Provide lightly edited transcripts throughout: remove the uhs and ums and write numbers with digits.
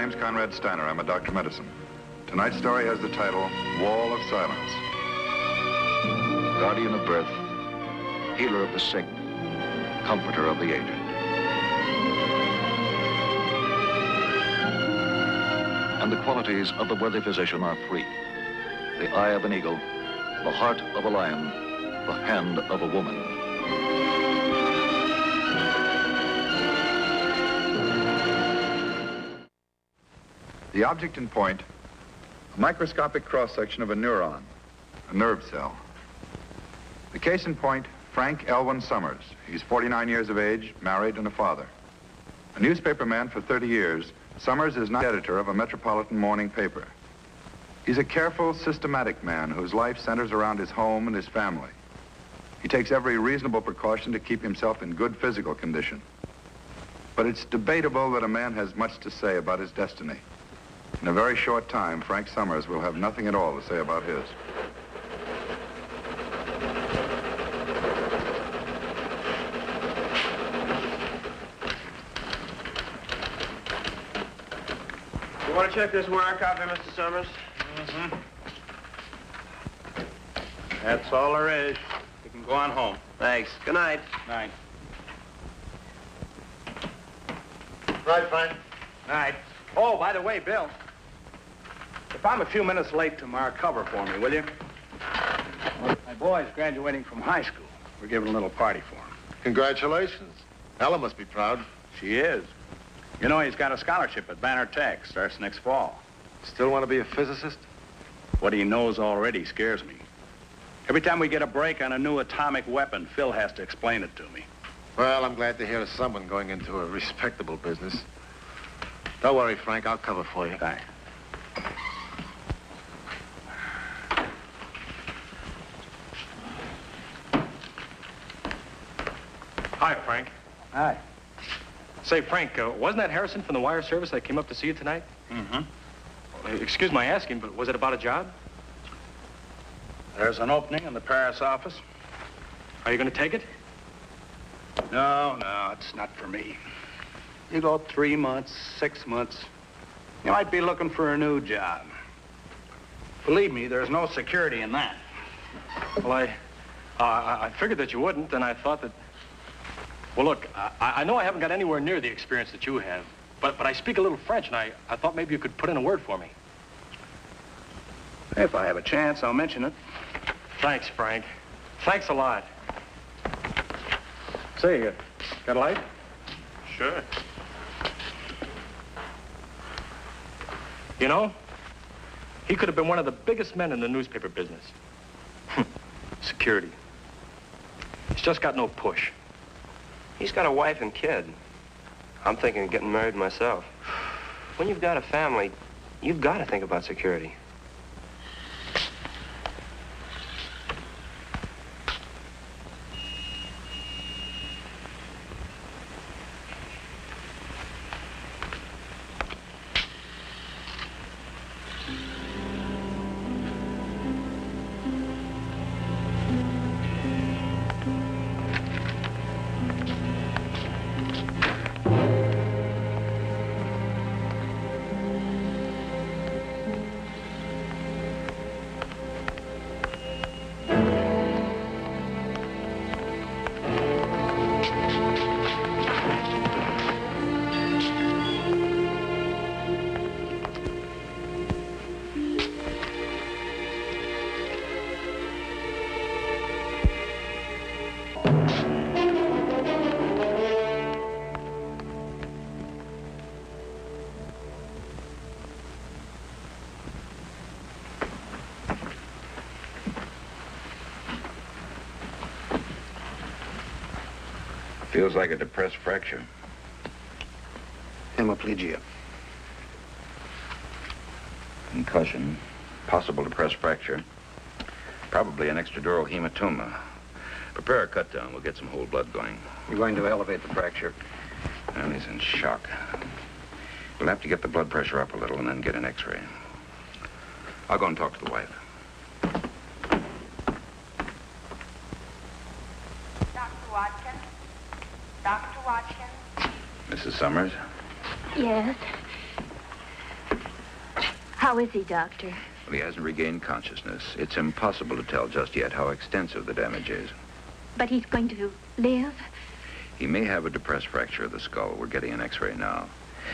name's Conrad Steiner. I'm a doctor of medicine. Tonight's story has the title, Wall of Silence. Guardian of birth, healer of the sick, comforter of the aged. And the qualities of the worthy physician are three: the eye of an eagle, the heart of a lion, the hand of a woman. The object in point, a microscopic cross-section of a neuron, a nerve cell. The case in point, Frank Elwyn Summers. He's 49 years of age, married, and a father. A newspaper man for 30 years, Summers is not editor of a metropolitan morning paper. He's a careful, systematic man whose life centers around his home and his family. He takes every reasonable precaution to keep himself in good physical condition. But it's debatable that a man has much to say about his destiny. In a very short time, Frank Summers will have nothing at all to say about his. You want to check this wire copy, Mr. Summers? Mm-hmm. That's all there is. You can go on home. Thanks. Good night. Night. Right, Frank. Night. Oh, by the way, Bill, if I'm a few minutes late tomorrow, cover for me, will you? My boy's graduating from high school. We're giving a little party for him. Congratulations. Ella must be proud. She is. You know, he's got a scholarship at Banner Tech. Starts next fall. Still want to be a physicist? What he knows already scares me. Every time we get a break on a new atomic weapon, Phil has to explain it to me. Well, I'm glad to hear of someone going into a respectable business. Don't worry, Frank. I'll cover for you. Thanks. Hi, Frank. Hi. Say, Frank, wasn't that Harrison from the wire service that came up to see you tonight? Mm-hmm. Excuse my asking, but was it about a job? There's an opening in the Paris office. Are you going to take it? No, it's not for me. You go 3 months, 6 months, you might be looking for a new job. Believe me, there's no security in that. Well, I figured that you wouldn't, and I thought that... Well, look, I know I haven't got anywhere near the experience that you have, but I speak a little French, and I thought maybe you could put in a word for me. If I have a chance, I'll mention it. Thanks, Frank. Thanks a lot. Say, got a light? Sure. You know, he could have been one of the biggest men in the newspaper business. Security. He's just got no push. He's got a wife and kid. I'm thinking of getting married myself. When you've got a family, you've got to think about security. Feels like a depressed fracture. Hemiplegia. Concussion, possible depressed fracture, probably an extradural hematoma. Prepare a cut down. We'll get some whole blood going. You're going to elevate the fracture. Well, he's in shock. We'll have to get the blood pressure up a little and then get an x-ray. I'll go and talk to the wife. Dr. Watkins? Dr. Watkins? Mrs. Summers? Yes. How is he, Doctor? Well, he hasn't regained consciousness. It's impossible to tell just yet how extensive the damage is. But he's going to live? He may have a depressed fracture of the skull. We're getting an x-ray now.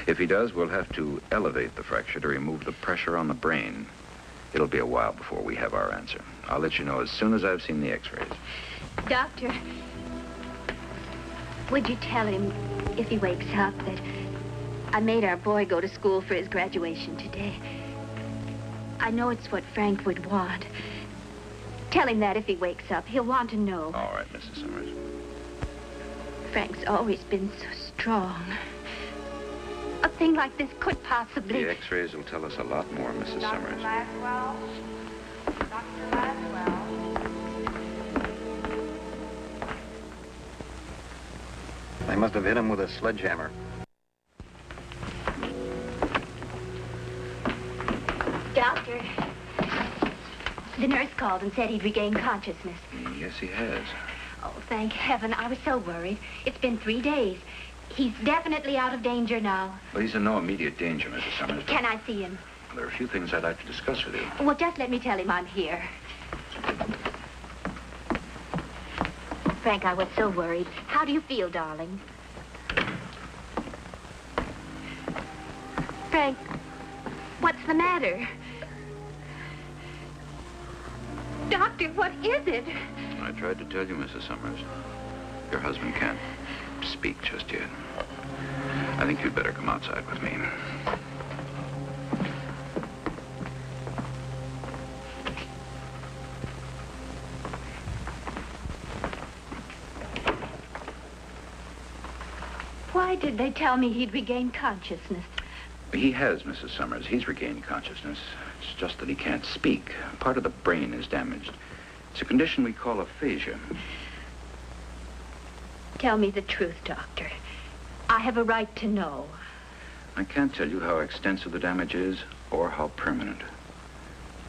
If he does, we'll have to elevate the fracture to remove the pressure on the brain. It'll be a while before we have our answer. I'll let you know as soon as I've seen the x-rays. Doctor, would you tell him, if he wakes up, that I made our boy go to school for his graduation today? I know it's what Frank would want. Tell him that if he wakes up. He'll want to know. All right, Mrs. Summers. Frank's always been so strong. A thing like this could possibly... The x-rays will tell us a lot more, Mrs. Summers. Laswell. Dr. Laswell. They must have hit him with a sledgehammer. Doctor, the nurse called and said he'd regained consciousness. Yes, he has. Oh, thank heaven. I was so worried. It's been 3 days. He's definitely out of danger now. Well, he's in no immediate danger, Mrs. Summers. Can I see him? There are a few things I'd like to discuss with you. Well, just let me tell him I'm here. Frank, I was so worried. How do you feel, darling? Frank, what's the matter? Doctor, what is it? I tried to tell you, Mrs. Summers. Your husband can't speak just yet. I think you'd better come outside with me. Why did they tell me he'd regained consciousness? He has, Mrs. Summers. He's regained consciousness. It's just that he can't speak. Part of the brain is damaged. It's a condition we call aphasia. Tell me the truth, Doctor. I have a right to know. I can't tell you how extensive the damage is or how permanent.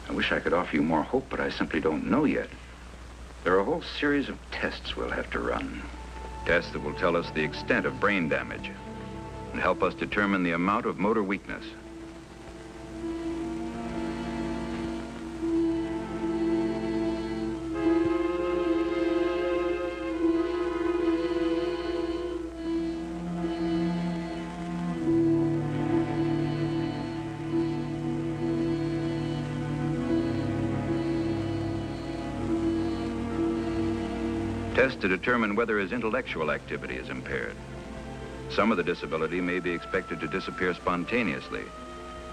I wish I could offer you more hope, but I simply don't know yet. There are a whole series of tests we'll have to run. Tests that will tell us the extent of brain damage and help us determine the amount of motor weakness. Tests to determine whether his intellectual activity is impaired. Some of the disability may be expected to disappear spontaneously.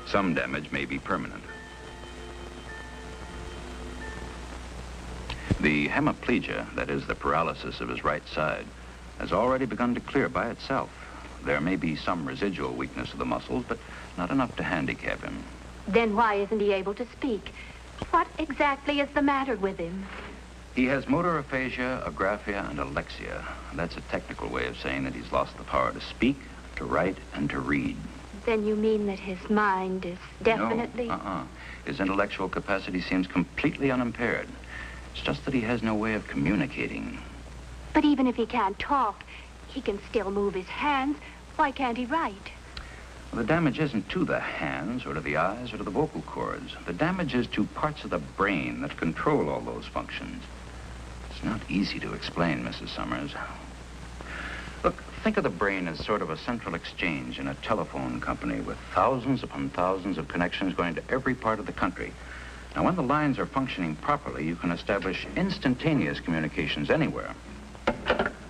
Some damage may be permanent. The hemiplegia, that is the paralysis of his right side, has already begun to clear by itself. There may be some residual weakness of the muscles, but not enough to handicap him. Then why isn't he able to speak? What exactly is the matter with him? He has motor aphasia, agraphia, and alexia. That's a technical way of saying that he's lost the power to speak, to write, and to read. Then you mean that his mind is definitely... No, His intellectual capacity seems completely unimpaired. It's just that he has no way of communicating. But even if he can't talk, he can still move his hands. Why can't he write? Well, the damage isn't to the hands or to the eyes or to the vocal cords. The damage is to parts of the brain that control all those functions. It's not easy to explain, Mrs. Summers. Look, think of the brain as sort of a central exchange in a telephone company with thousands upon thousands of connections going to every part of the country. Now, when the lines are functioning properly, you can establish instantaneous communications anywhere.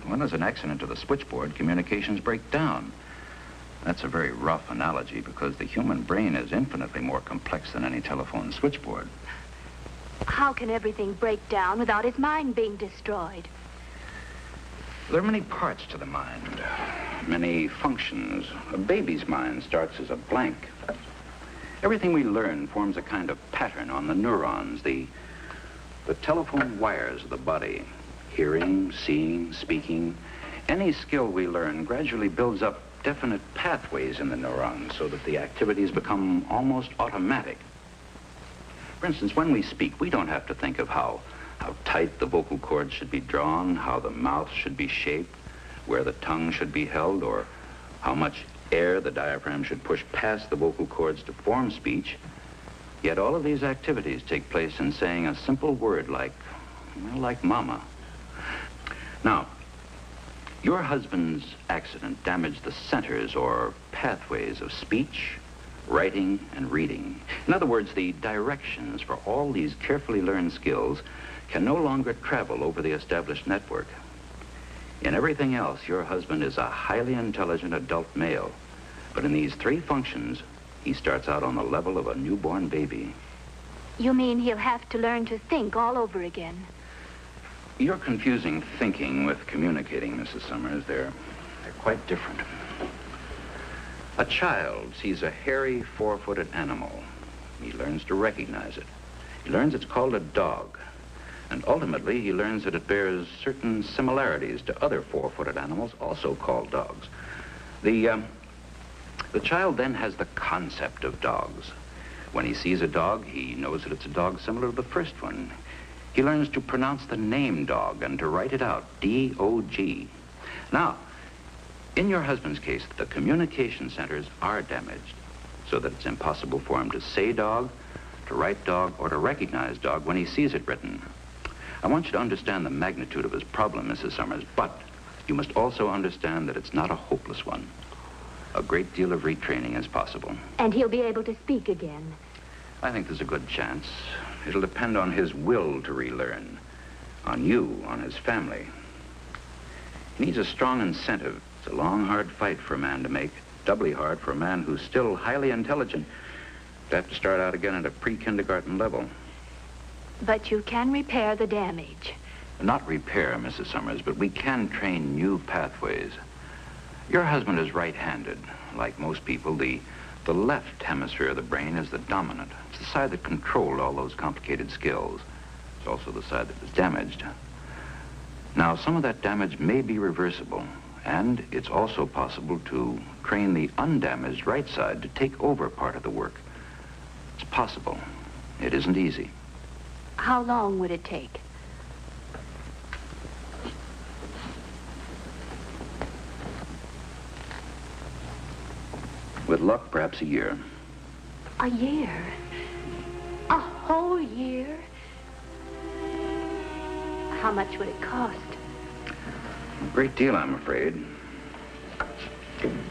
When there's an accident to the switchboard, communications break down. That's a very rough analogy because the human brain is infinitely more complex than any telephone switchboard. How can everything break down without his mind being destroyed? There are many parts to the mind, many functions. A baby's mind starts as a blank. Everything we learn forms a kind of pattern on the neurons, the telephone wires of the body. Hearing, seeing, speaking. Any skill we learn gradually builds up definite pathways in the neurons so that the activities become almost automatic. For instance, when we speak, we don't have to think of how tight the vocal cords should be drawn, how the mouth should be shaped, where the tongue should be held, or how much air the diaphragm should push past the vocal cords to form speech. Yet all of these activities take place in saying a simple word like, well, like mama. Now, your husband's accident damaged the centers or pathways of speech, writing, and reading. In other words, the directions for all these carefully learned skills can no longer travel over the established network. In everything else, your husband is a highly intelligent adult male. But in these three functions, he starts out on the level of a newborn baby. You mean he'll have to learn to think all over again? You're confusing thinking with communicating, Mrs. Summers. They're quite different. A child sees a hairy, four-footed animal. He learns to recognize it. He learns it's called a dog. And ultimately, he learns that it bears certain similarities to other four-footed animals, also called dogs. The child then has the concept of dogs. When he sees a dog, he knows that it's a dog similar to the first one. He learns to pronounce the name dog and to write it out, D-O-G. Now, in your husband's case, the communication centers are damaged so that it's impossible for him to say dog, to write dog, or to recognize dog when he sees it written. I want you to understand the magnitude of his problem, Mrs. Summers, but you must also understand that it's not a hopeless one. A great deal of retraining is possible. And he'll be able to speak again? I think there's a good chance. It'll depend on his will to relearn, on you, on his family. He needs a strong incentive. It's a long, hard fight for a man to make, doubly hard for a man who's still highly intelligent to have to start out again at a pre-kindergarten level. But you can repair the damage. Not repair, Mrs. Summers, but we can train new pathways. Your husband is right-handed. Like most people, the left hemisphere of the brain is the dominant. It's the side that controlled all those complicated skills. It's also the side that was damaged. Now, some of that damage may be reversible, and it's also possible to train the undamaged right side to take over part of the work. It's possible. It isn't easy. How long would it take? With luck, perhaps a year. A year? A whole year? How much would it cost? A great deal, I'm afraid.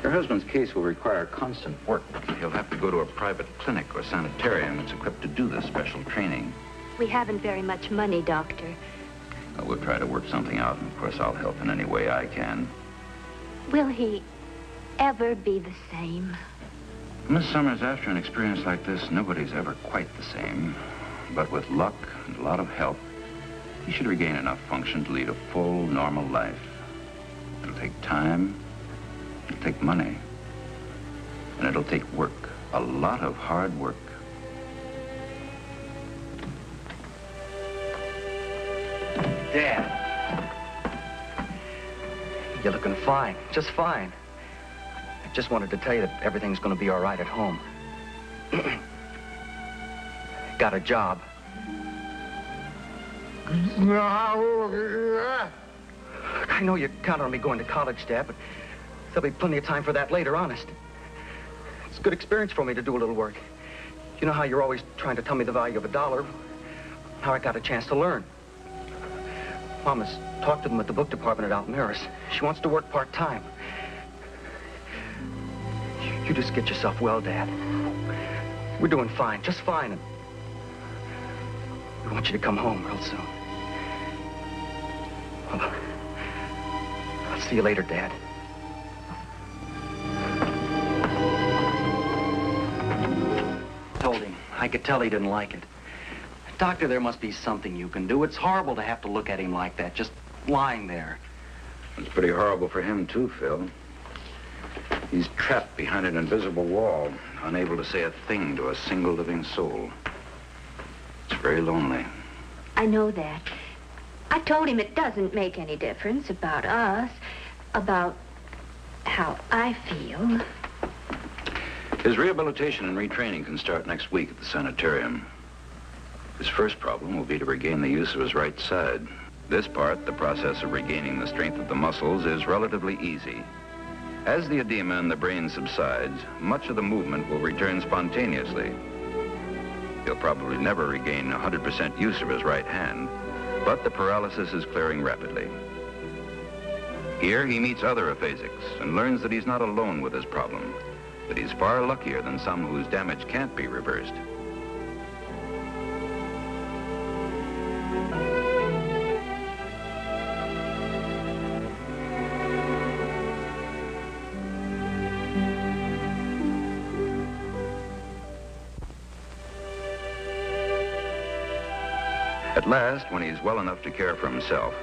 Your husband's case will require constant work. He'll have to go to a private clinic or sanitarium that's equipped to do this special training. We haven't very much money, Doctor. Well, we'll try to work something out, and of course I'll help in any way I can. Will he ever be the same? Miss Summers, after an experience like this, nobody's ever quite the same. But with luck and a lot of help, he should regain enough function to lead a full, normal life. It'll take time, it'll take money, and it'll take work, a lot of hard work. Dad, you're looking fine, just fine. I just wanted to tell you that everything's going to be all right at home. Got a job. I know you count on me going to college, Dad, but there'll be plenty of time for that later, honest. It's a good experience for me to do a little work. You know how you're always trying to tell me the value of $1? Now I got a chance to learn. Mom has talked to them at the book department at Almira's. She wants to work part-time. You just get yourself well, Dad. We're doing fine, just fine. And we want you to come home real soon. Well, I'll see you later, Dad. Told him. I could tell he didn't like it. Doctor, there must be something you can do. It's horrible to have to look at him like that, just lying there. It's pretty horrible for him, too, Phil. He's trapped behind an invisible wall, unable to say a thing to a single living soul. It's very lonely. I know that. I told him it doesn't make any difference about us, about how I feel. His rehabilitation and retraining can start next week at the sanitarium. His first problem will be to regain the use of his right side. This part, the process of regaining the strength of the muscles, is relatively easy. As the edema in the brain subsides, much of the movement will return spontaneously. He'll probably never regain 100% use of his right hand, but the paralysis is clearing rapidly. Here he meets other aphasics and learns that he's not alone with his problem, that he's far luckier than some whose damage can't be reversed. At last, when he's well enough to care for himself,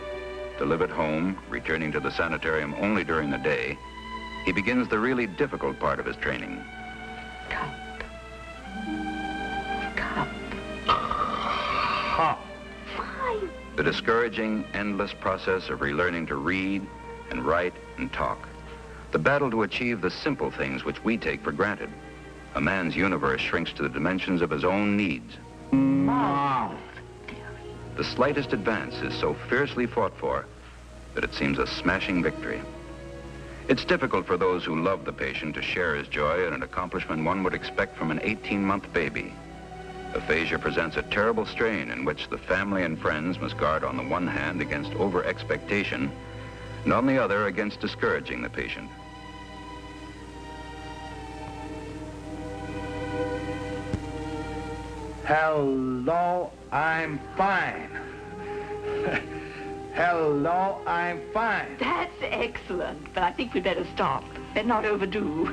to live at home, returning to the sanitarium only during the day, he begins the really difficult part of his training. Cup. Cup. Huh. Fine. The discouraging, endless process of relearning to read and write and talk. The battle to achieve the simple things which we take for granted. A man's universe shrinks to the dimensions of his own needs. Mom. The slightest advance is so fiercely fought for that it seems a smashing victory. It's difficult for those who love the patient to share his joy at an accomplishment one would expect from an 18-month baby. Aphasia presents a terrible strain in which the family and friends must guard on the one hand against over-expectation and on the other against discouraging the patient. Hello, I'm fine. Hello, I'm fine. That's excellent, but I think we'd better stop. Better not overdo.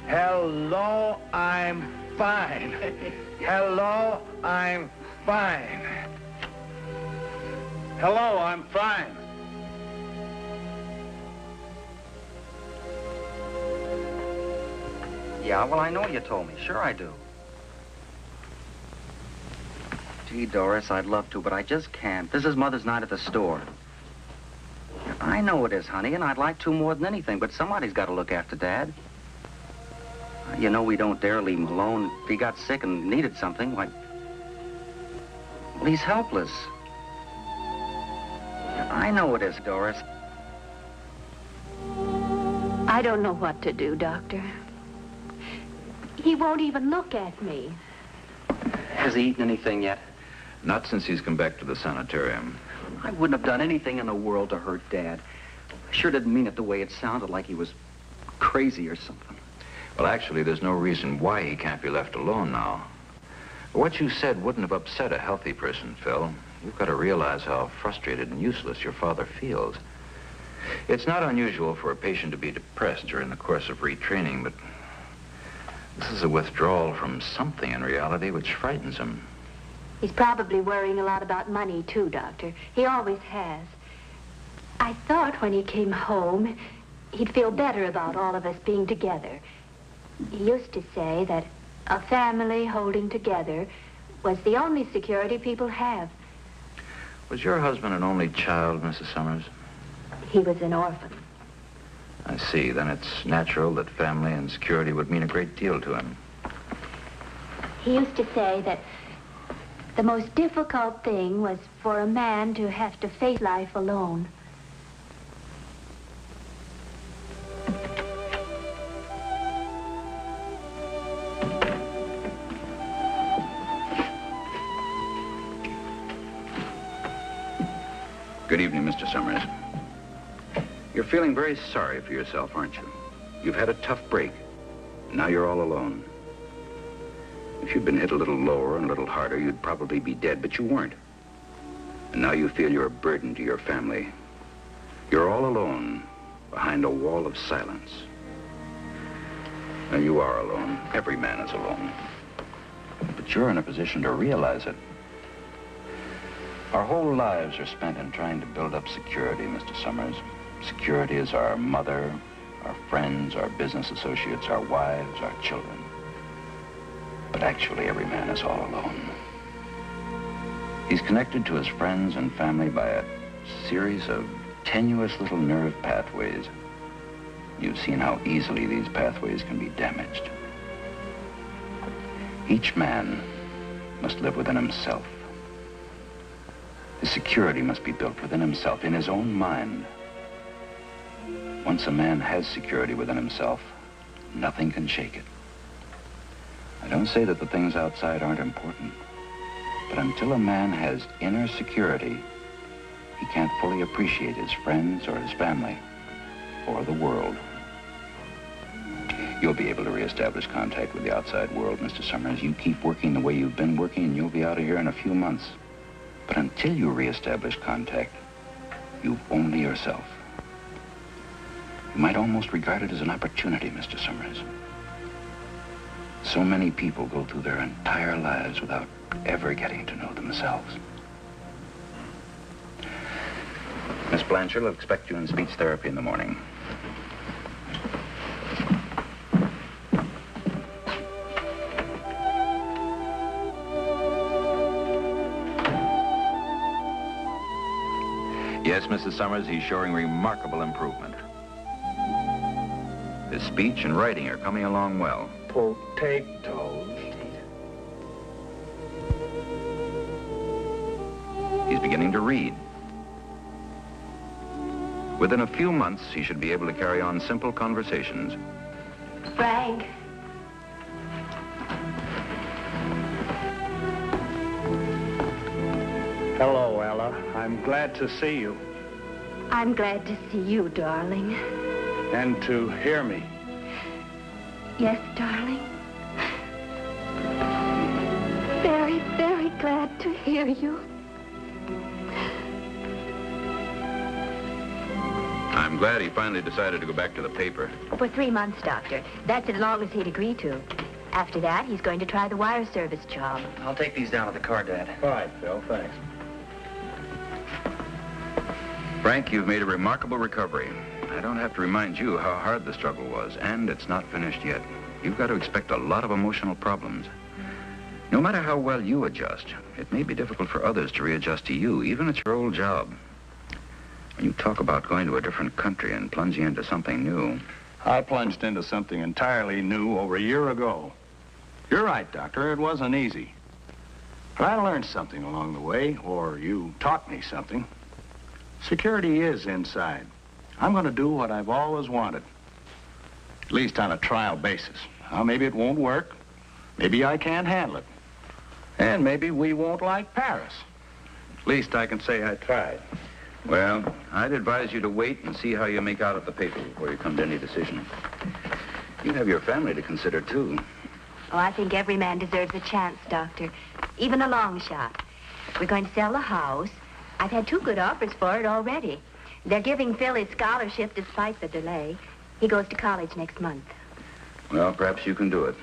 Hello, I'm fine. Hello, I'm fine. Hello, I'm fine. Yeah, well, I know you told me. Sure I do. Gee, Doris, I'd love to, but I just can't. This is Mother's night at the store. I know it is, honey, and I'd like to more than anything, but somebody's got to look after Dad. You know we don't dare leave him alone. If he got sick and needed something, why... Well, he's helpless. I know it is, Doris. I don't know what to do, Doctor. He won't even look at me. Has he eaten anything yet? Not since he's come back to the sanitarium. I wouldn't have done anything in the world to hurt Dad. I sure didn't mean it the way it sounded, like he was crazy or something. Well, actually, there's no reason why he can't be left alone now. What you said wouldn't have upset a healthy person, Phil. You've got to realize how frustrated and useless your father feels. It's not unusual for a patient to be depressed during the course of retraining, but this is a withdrawal from something in reality which frightens him. He's probably worrying a lot about money, too, Doctor. He always has. I thought when he came home, he'd feel better about all of us being together. He used to say that a family holding together was the only security people have. Was your husband an only child, Mrs. Summers? He was an orphan. I see. Then it's natural that family and security would mean a great deal to him. He used to say that the most difficult thing was for a man to have to face life alone. Good evening, Mr. Summers. You're feeling very sorry for yourself, aren't you? You've had a tough break. Now you're all alone. If you'd been hit a little lower and a little harder, you'd probably be dead, but you weren't. And now you feel you're a burden to your family. You're all alone behind a wall of silence. And you are alone. Every man is alone. But you're in a position to realize it. Our whole lives are spent in trying to build up security, Mr. Summers. Security is our mother, our friends, our business associates, our wives, our children. But actually, every man is all alone. He's connected to his friends and family by a series of tenuous little nerve pathways. You've seen how easily these pathways can be damaged. Each man must live within himself. His security must be built within himself, in his own mind. Once a man has security within himself, nothing can shake it. I don't say that the things outside aren't important. But until a man has inner security, he can't fully appreciate his friends or his family or the world. You'll be able to reestablish contact with the outside world, Mr. Summers. You keep working the way you've been working, and you'll be out of here in a few months. But until you reestablish contact, you've only yourself. You might almost regard it as an opportunity, Mr. Summers. So many people go through their entire lives without ever getting to know themselves. Miss Blanchard will expect you in speech therapy in the morning. Yes, Mrs. Summers, he's showing remarkable improvement. His speech and writing are coming along well. Potatoes. He's beginning to read. Within a few months, he should be able to carry on simple conversations. Frank. Hello, Ella. I'm glad to see you. I'm glad to see you, darling. And to hear me. Yes, darling. Very, very glad to hear you. I'm glad he finally decided to go back to the paper. For 3 months, Doctor. That's as long as he'd agree to. After that, he's going to try the wire service job. I'll take these down to the car, Dad. All right, Phil, thanks. Frank, you've made a remarkable recovery. I don't have to remind you how hard the struggle was, and it's not finished yet. You've got to expect a lot of emotional problems. No matter how well you adjust, it may be difficult for others to readjust to you, even at your old job. When you talk about going to a different country and plunging into something new... I plunged into something entirely new over a year ago. You're right, Doctor. It wasn't easy. But I learned something along the way, or you taught me something. Security is inside. I'm going to do what I've always wanted. At least on a trial basis. Now, maybe it won't work. Maybe I can't handle it. And maybe we won't like Paris. At least I can say I tried. Well, I'd advise you to wait and see how you make out at the paper before you come to any decision. You have your family to consider, too. Oh, I think every man deserves a chance, Doctor. Even a long shot. We're going to sell the house. I've had 2 good offers for it already. They're giving Phil his scholarship despite the delay. He goes to college next month. Well, perhaps you can do it.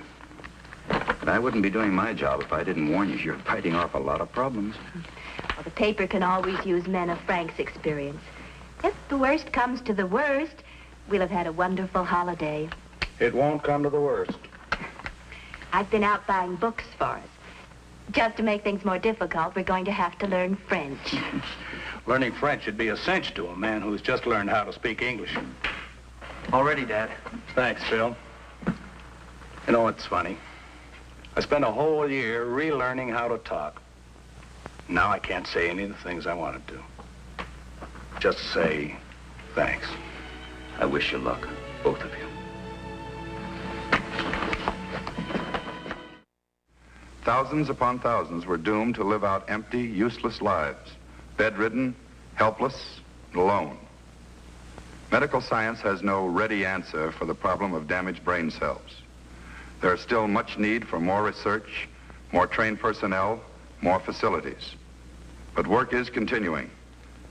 But I wouldn't be doing my job if I didn't warn you. You're fighting off a lot of problems. Well, the paper can always use men of Frank's experience. If the worst comes to the worst, we'll have had a wonderful holiday. It won't come to the worst. I've been out buying books for us. Just to make things more difficult, we're going to have to learn French. Learning French would be a cinch to a man who's just learned how to speak English. All ready, Dad. Thanks, Phil. You know, it's funny. I spent a whole year relearning how to talk. Now I can't say any of the things I wanted to. Just say thanks. I wish you luck, both of you. Thousands upon thousands were doomed to live out empty, useless lives, bedridden, helpless, and alone. Medical science has no ready answer for the problem of damaged brain cells. There is still much need for more research, more trained personnel, more facilities. But work is continuing,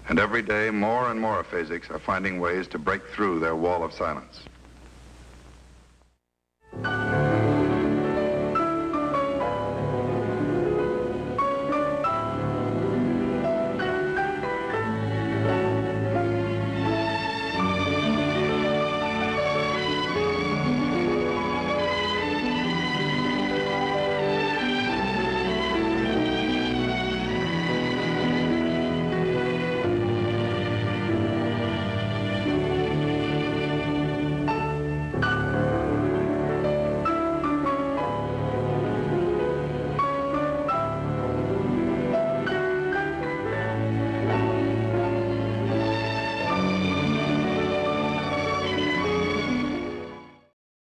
and every day more and more aphasics are finding ways to break through their wall of silence.